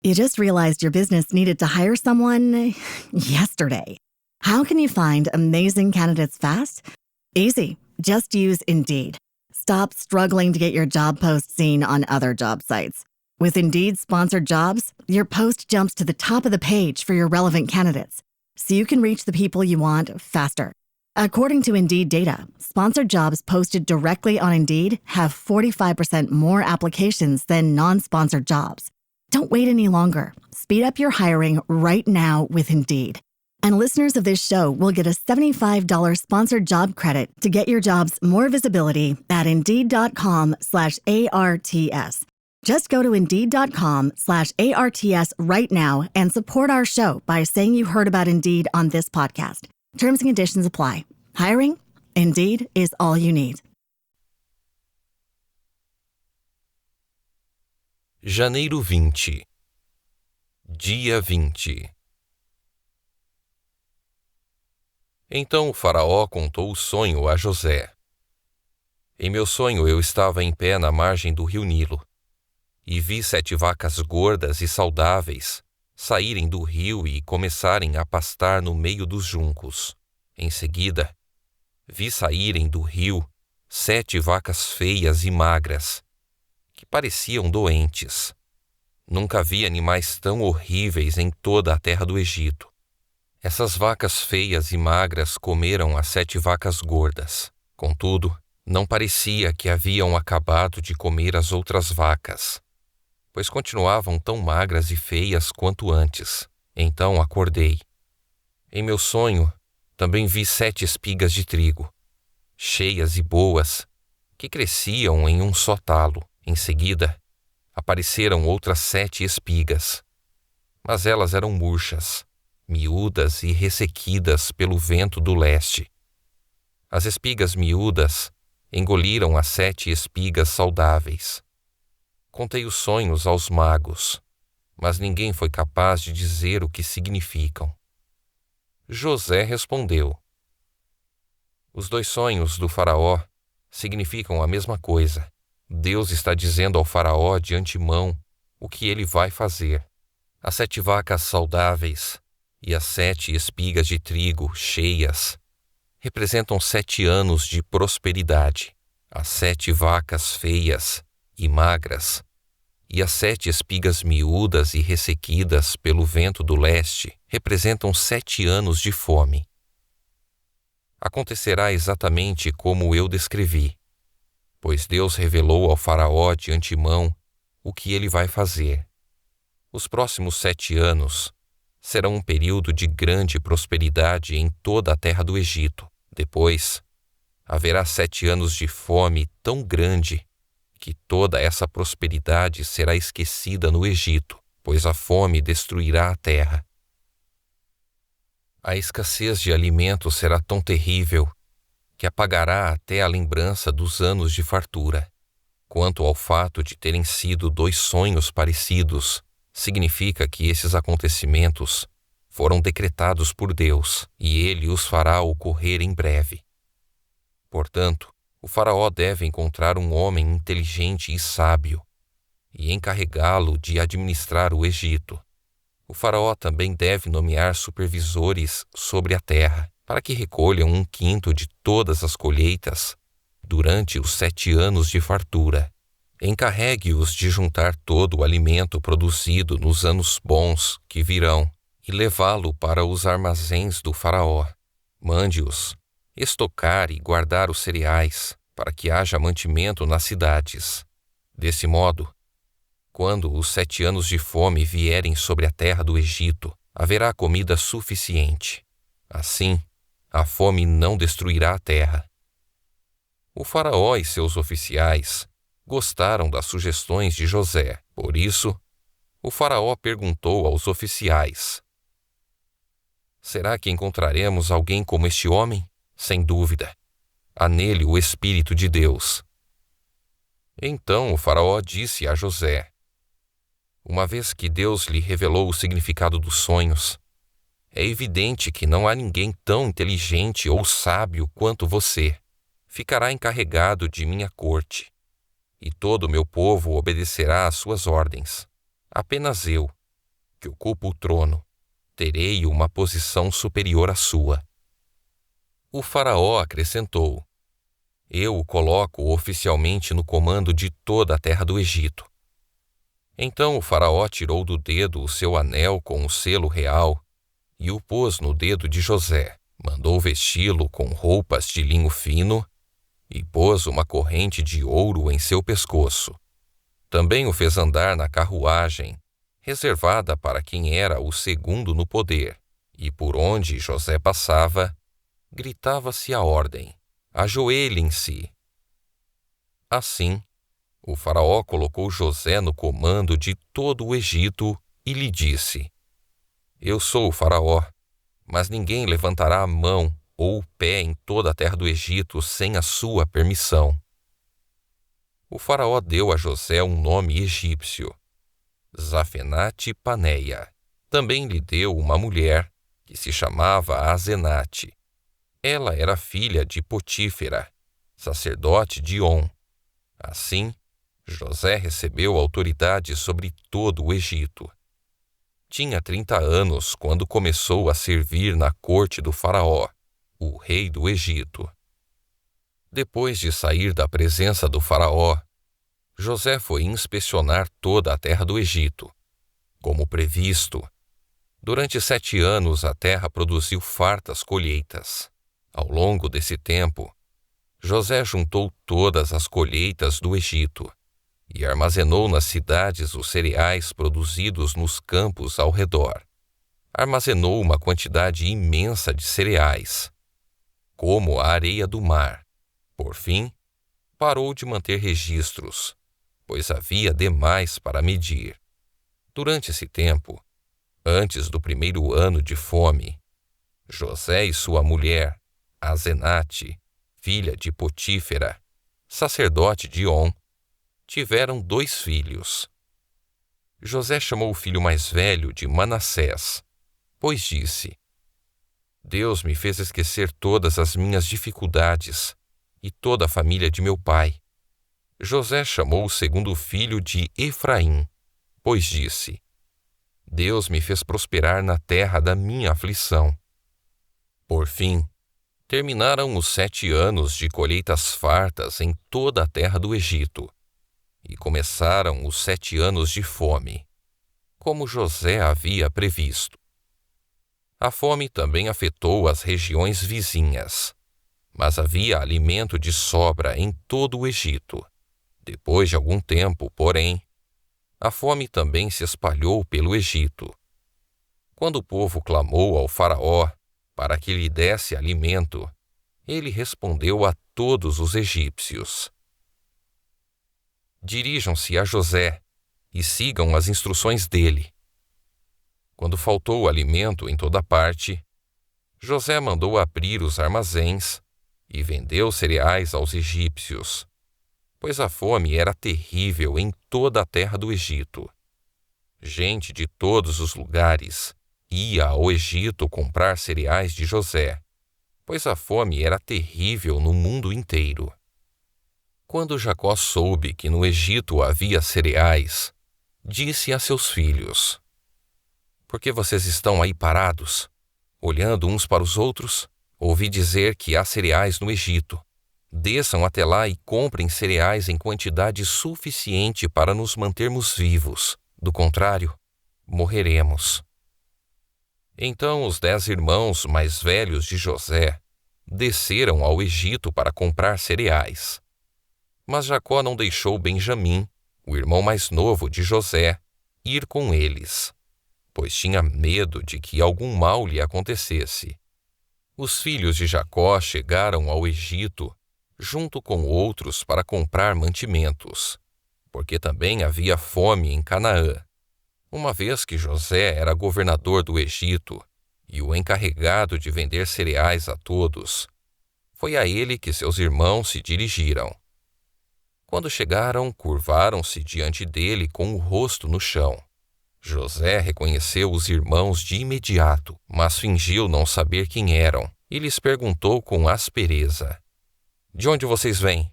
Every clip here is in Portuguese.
You just realized your business needed to hire someone yesterday. How can you find amazing candidates fast? Easy. Just use Indeed. Stop struggling to get your job post seen on other job sites. With Indeed sponsored jobs, your post jumps to the top of the page for your relevant candidates, so you can reach the people you want faster. According to Indeed data, sponsored jobs posted directly on Indeed have 45% more applications than non-sponsored jobs. Don't wait any longer. Speed up your hiring right now with Indeed. And listeners of this show will get a $75 sponsored job credit to get your jobs more visibility at Indeed.com/ARTS. Just go to Indeed.com/ARTS right now and support our show by saying you heard about Indeed on this podcast. Terms and conditions apply. Hiring? Indeed is all you need. Janeiro 20. Dia 20. Então o faraó contou o sonho a José. Em meu sonho eu estava em pé na margem do rio Nilo, e vi 7 vacas gordas e saudáveis saírem do rio e começarem a pastar no meio dos juncos. Em seguida, vi saírem do rio 7 vacas feias e magras, que pareciam doentes. Nunca vi animais tão horríveis em toda a terra do Egito. Essas vacas feias e magras comeram as 7 vacas gordas. Contudo, não parecia que haviam acabado de comer as outras vacas, pois continuavam tão magras e feias quanto antes. Então acordei. Em meu sonho, também vi 7 espigas de trigo, cheias e boas, que cresciam em um só talo. Em seguida, apareceram outras 7 espigas, mas elas eram murchas, miúdas e ressequidas pelo vento do leste. As espigas miúdas engoliram as 7 espigas saudáveis. Contei os sonhos aos magos, mas ninguém foi capaz de dizer o que significam. José respondeu: Os 2 sonhos do faraó significam a mesma coisa. Deus está dizendo ao faraó de antemão o que ele vai fazer. As 7 vacas saudáveis e as 7 espigas de trigo cheias representam 7 anos de prosperidade. As 7 vacas feias e magras e as 7 espigas miúdas e ressequidas pelo vento do leste representam 7 anos de fome. Acontecerá exatamente como eu descrevi, pois Deus revelou ao faraó de antemão o que ele vai fazer. Os próximos 7 anos serão um período de grande prosperidade em toda a terra do Egito. Depois, haverá 7 anos de fome tão grande que toda essa prosperidade será esquecida no Egito, pois a fome destruirá a terra. A escassez de alimento será tão terrível que apagará até a lembrança dos anos de fartura. Quanto ao fato de terem sido 2 sonhos parecidos, significa que esses acontecimentos foram decretados por Deus e ele os fará ocorrer em breve. Portanto, o faraó deve encontrar um homem inteligente e sábio e encarregá-lo de administrar o Egito. O faraó também deve nomear supervisores sobre a terra, para que recolham 1/5 de todas as colheitas durante os 7 anos de fartura. Encarregue-os de juntar todo o alimento produzido nos anos bons que virão e levá-lo para os armazéns do faraó. Mande-os estocar e guardar os cereais, para que haja mantimento nas cidades. Desse modo, quando os 7 anos de fome vierem sobre a terra do Egito, haverá comida suficiente. Assim, a fome não destruirá a terra. O faraó e seus oficiais gostaram das sugestões de José. Por isso, o faraó perguntou aos oficiais: Será que encontraremos alguém como este homem? Sem dúvida, há nele o Espírito de Deus. Então o faraó disse a José: Uma vez que Deus lhe revelou o significado dos sonhos, é evidente que não há ninguém tão inteligente ou sábio quanto você. Ficará encarregado de minha corte, e todo o meu povo obedecerá às suas ordens. Apenas eu, que ocupo o trono, terei uma posição superior à sua. O faraó acrescentou: eu o coloco oficialmente no comando de toda a terra do Egito. Então o faraó tirou do dedo o seu anel com o selo real e o pôs no dedo de José, mandou vesti-lo com roupas de linho fino e pôs uma corrente de ouro em seu pescoço. Também o fez andar na carruagem, reservada para quem era o segundo no poder, e por onde José passava, gritava-se a ordem: ajoelhem-se. Assim, o faraó colocou José no comando de todo o Egito e lhe disse: eu sou o faraó, mas ninguém levantará a mão ou o pé em toda a terra do Egito sem a sua permissão. O faraó deu a José um nome egípcio, Zafenate-Paneia. Também lhe deu uma mulher, que se chamava Azenate. Ela era filha de Potífera, sacerdote de On. Assim, José recebeu autoridade sobre todo o Egito. Tinha 30 anos quando começou a servir na corte do faraó, o rei do Egito. Depois de sair da presença do faraó, José foi inspecionar toda a terra do Egito. Como previsto, durante 7 anos a terra produziu fartas colheitas. Ao longo desse tempo, José juntou todas as colheitas do Egito e armazenou nas cidades os cereais produzidos nos campos ao redor. Armazenou uma quantidade imensa de cereais, como a areia do mar. Por fim, parou de manter registros, pois havia demais para medir. Durante esse tempo, antes do primeiro ano de fome, José e sua mulher, Azenate, filha de Potífera, sacerdote de On, tiveram 2 filhos. José chamou o filho mais velho de Manassés, pois disse: Deus me fez esquecer todas as minhas dificuldades e toda a família de meu pai. José chamou o segundo filho de Efraim, pois disse: Deus me fez prosperar na terra da minha aflição. Por fim, terminaram os 7 anos de colheitas fartas em toda a terra do Egito, e começaram os 7 anos de fome, como José havia previsto. A fome também afetou as regiões vizinhas, mas havia alimento de sobra em todo o Egito. Depois de algum tempo, porém, a fome também se espalhou pelo Egito. Quando o povo clamou ao faraó para que lhe desse alimento, ele respondeu a todos os egípcios: Dirijam-se a José e sigam as instruções dele. Quando faltou alimento em toda parte, José mandou abrir os armazéns e vendeu cereais aos egípcios, pois a fome era terrível em toda a terra do Egito. Gente de todos os lugares ia ao Egito comprar cereais de José, pois a fome era terrível no mundo inteiro. Quando Jacó soube que no Egito havia cereais, disse a seus filhos: Por que vocês estão aí parados, olhando uns para os outros? Ouvi dizer que há cereais no Egito. Desçam até lá e comprem cereais em quantidade suficiente para nos mantermos vivos. Do contrário, morreremos. Então os 10 irmãos mais velhos de José desceram ao Egito para comprar cereais. Mas Jacó não deixou Benjamim, o irmão mais novo de José, ir com eles, pois tinha medo de que algum mal lhe acontecesse. Os filhos de Jacó chegaram ao Egito junto com outros para comprar mantimentos, porque também havia fome em Canaã. Uma vez que José era governador do Egito e o encarregado de vender cereais a todos, foi a ele que seus irmãos se dirigiram. Quando chegaram, curvaram-se diante dele com o rosto no chão. José reconheceu os irmãos de imediato, mas fingiu não saber quem eram, e lhes perguntou com aspereza: De onde vocês vêm?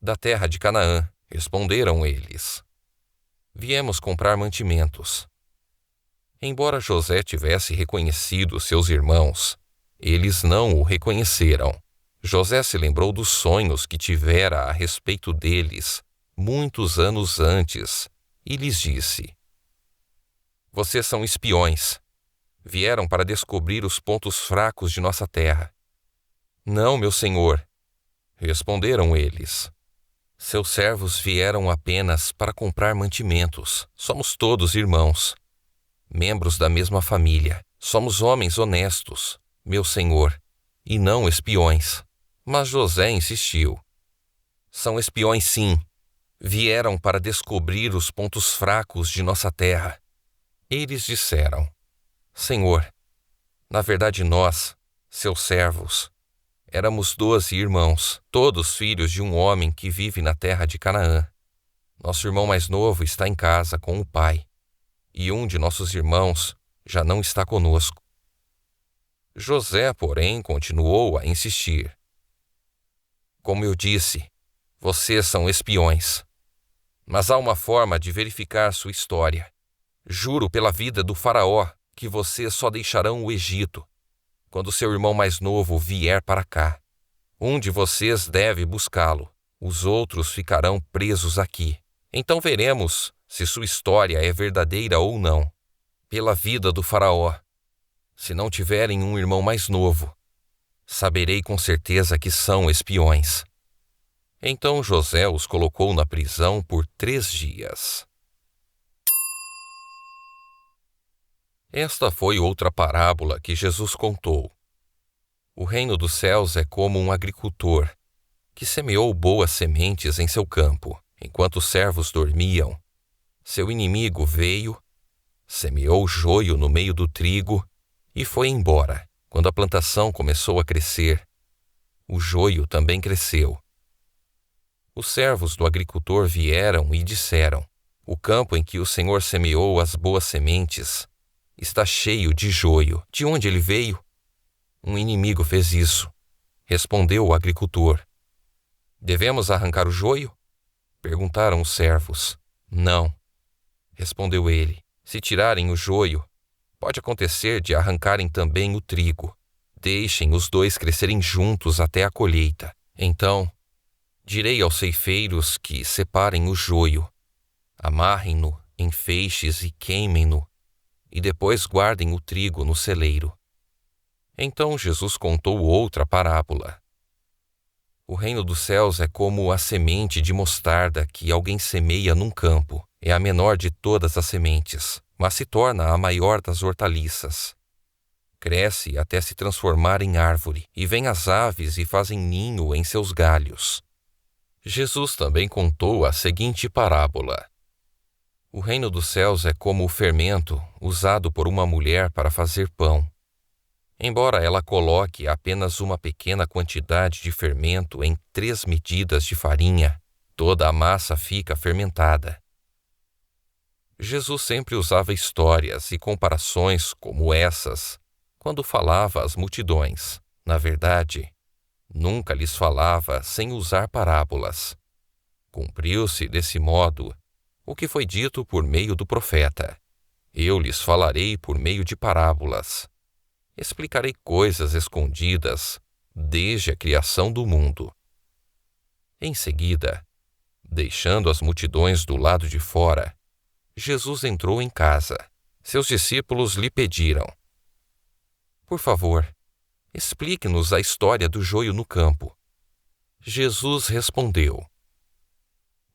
Da terra de Canaã, responderam eles. Viemos comprar mantimentos. Embora José tivesse reconhecido seus irmãos, eles não o reconheceram. José se lembrou dos sonhos que tivera a respeito deles muitos anos antes e lhes disse: Vocês são espiões. Vieram para descobrir os pontos fracos de nossa terra. Não, meu senhor, responderam eles. Seus servos vieram apenas para comprar mantimentos. Somos todos irmãos, membros da mesma família. Somos homens honestos, meu senhor, e não espiões. Mas José insistiu. São espiões, sim. Vieram para descobrir os pontos fracos de nossa terra. Eles disseram: Senhor, na verdade nós, seus servos, éramos 12 irmãos, todos filhos de um homem que vive na terra de Canaã. Nosso irmão mais novo está em casa com o pai, e um de nossos irmãos já não está conosco. José, porém, continuou a insistir. Como eu disse, vocês são espiões. Mas há uma forma de verificar sua história. Juro pela vida do faraó que vocês só deixarão o Egito quando seu irmão mais novo vier para cá. Um de vocês deve buscá-lo. Os outros ficarão presos aqui. Então veremos se sua história é verdadeira ou não. Pela vida do faraó, se não tiverem um irmão mais novo, saberei com certeza que são espiões. Então José os colocou na prisão por 3 dias. Esta foi outra parábola que Jesus contou. O reino dos céus é como um agricultor que semeou boas sementes em seu campo. Enquanto os servos dormiam, seu inimigo veio, semeou joio no meio do trigo e foi embora. Quando a plantação começou a crescer, o joio também cresceu. Os servos do agricultor vieram e disseram: O campo em que o Senhor semeou as boas sementes está cheio de joio. De onde ele veio? Um inimigo fez isso, respondeu o agricultor. Devemos arrancar o joio? Perguntaram os servos. Não, respondeu ele. Se tirarem o joio, pode acontecer de arrancarem também o trigo. Deixem os dois crescerem juntos até a colheita. Então, direi aos ceifeiros que separem o joio, amarrem-no em feixes e queimem-no, e depois guardem o trigo no celeiro. Então Jesus contou outra parábola. O reino dos céus é como a semente de mostarda que alguém semeia num campo. É a menor de todas as sementes, mas se torna a maior das hortaliças. Cresce até se transformar em árvore, e vêm as aves e fazem ninho em seus galhos. Jesus também contou a seguinte parábola. O reino dos céus é como o fermento usado por uma mulher para fazer pão. Embora ela coloque apenas uma pequena quantidade de fermento em 3 medidas de farinha, toda a massa fica fermentada. Jesus sempre usava histórias e comparações como essas quando falava às multidões. Na verdade, nunca lhes falava sem usar parábolas. Cumpriu-se desse modo o que foi dito por meio do profeta. Eu lhes falarei por meio de parábolas. Explicarei coisas escondidas desde a criação do mundo. Em seguida, deixando as multidões do lado de fora, Jesus entrou em casa. Seus discípulos lhe pediram: Por favor, explique-nos a história do joio no campo. Jesus respondeu: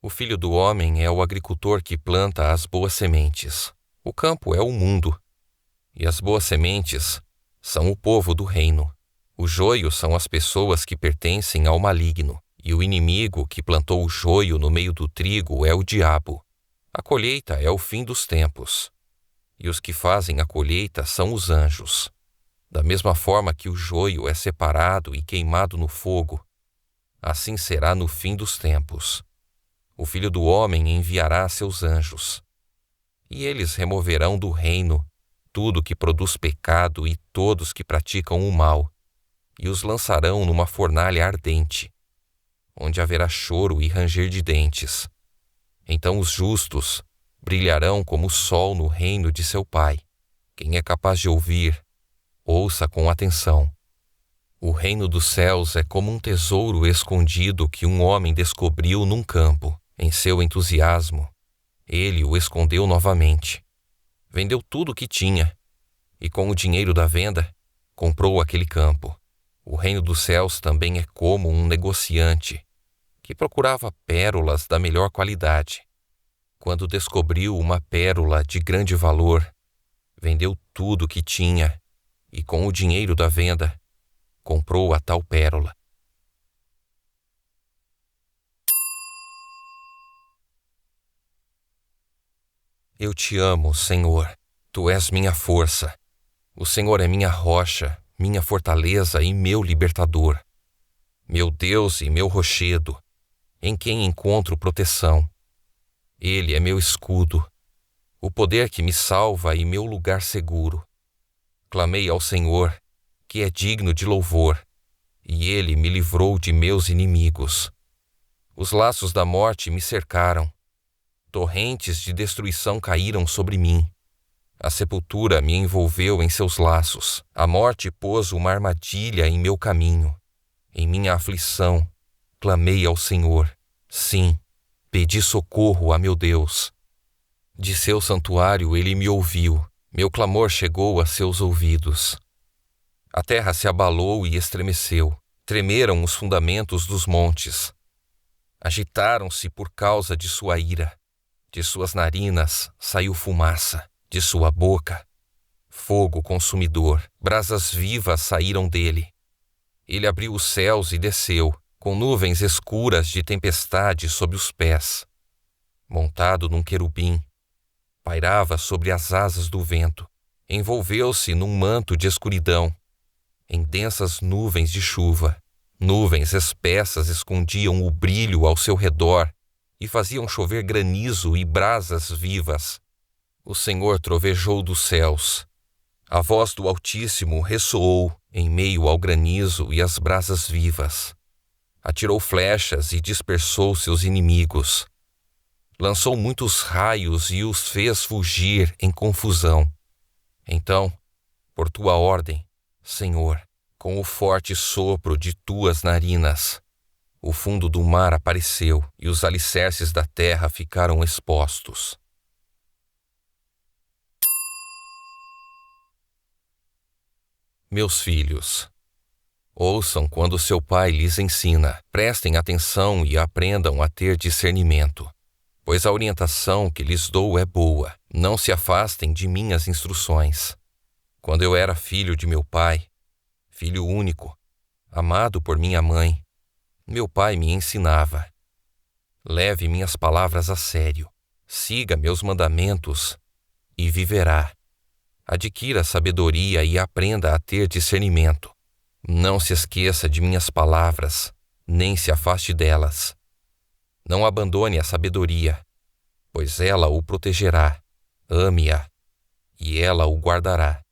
O Filho do Homem é o agricultor que planta as boas sementes. O campo é o mundo, e as boas sementes são o povo do reino. O joio são as pessoas que pertencem ao maligno, e o inimigo que plantou o joio no meio do trigo é o diabo. A colheita é o fim dos tempos, e os que fazem a colheita são os anjos. Da mesma forma que o joio é separado e queimado no fogo, assim será no fim dos tempos. O Filho do Homem enviará seus anjos, e eles removerão do reino tudo que produz pecado e todos que praticam o mal, e os lançarão numa fornalha ardente, onde haverá choro e ranger de dentes. Então os justos brilharão como o sol no reino de seu Pai. Quem é capaz de ouvir, ouça com atenção. O reino dos céus é como um tesouro escondido que um homem descobriu num campo. Em seu entusiasmo, ele o escondeu novamente. Vendeu tudo o que tinha e, com o dinheiro da venda, comprou aquele campo. O reino dos céus também é como um negociante que procurava pérolas da melhor qualidade. Quando descobriu uma pérola de grande valor, vendeu tudo o que tinha e, com o dinheiro da venda, comprou a tal pérola. Eu te amo, Senhor. Tu és minha força. O Senhor é minha rocha, minha fortaleza e meu libertador. Meu Deus e meu rochedo, em quem encontro proteção. Ele é meu escudo, o poder que me salva e meu lugar seguro. Clamei ao Senhor, que é digno de louvor, e Ele me livrou de meus inimigos. Os laços da morte me cercaram. Torrentes de destruição caíram sobre mim. A sepultura me envolveu em seus laços. A morte pôs uma armadilha em meu caminho. Em minha aflição, clamei ao Senhor. Sim, pedi socorro a meu Deus. De seu santuário ele me ouviu. Meu clamor chegou a seus ouvidos. A terra se abalou e estremeceu. Tremeram os fundamentos dos montes. Agitaram-se por causa de sua ira. De suas narinas saiu fumaça, de sua boca fogo consumidor. Brasas vivas saíram dele. Ele abriu os céus e desceu, com nuvens escuras de tempestade sob os pés. Montado num querubim, pairava sobre as asas do vento. Envolveu-se num manto de escuridão. Em densas nuvens de chuva, nuvens espessas escondiam o brilho ao seu redor e faziam chover granizo e brasas vivas. O Senhor trovejou dos céus. A voz do Altíssimo ressoou em meio ao granizo e às brasas vivas. Atirou flechas e dispersou seus inimigos. Lançou muitos raios e os fez fugir em confusão. Então, por tua ordem, Senhor, com o forte sopro de tuas narinas, o fundo do mar apareceu e os alicerces da terra ficaram expostos. Meus filhos, ouçam quando seu pai lhes ensina. Prestem atenção e aprendam a ter discernimento, pois a orientação que lhes dou é boa. Não se afastem de minhas instruções. Quando eu era filho de meu pai, filho único, amado por minha mãe, meu pai me ensinava. Leve minhas palavras a sério, siga meus mandamentos e viverá. Adquira sabedoria e aprenda a ter discernimento. Não se esqueça de minhas palavras, nem se afaste delas. Não abandone a sabedoria, pois ela o protegerá. Ame-a, e ela o guardará.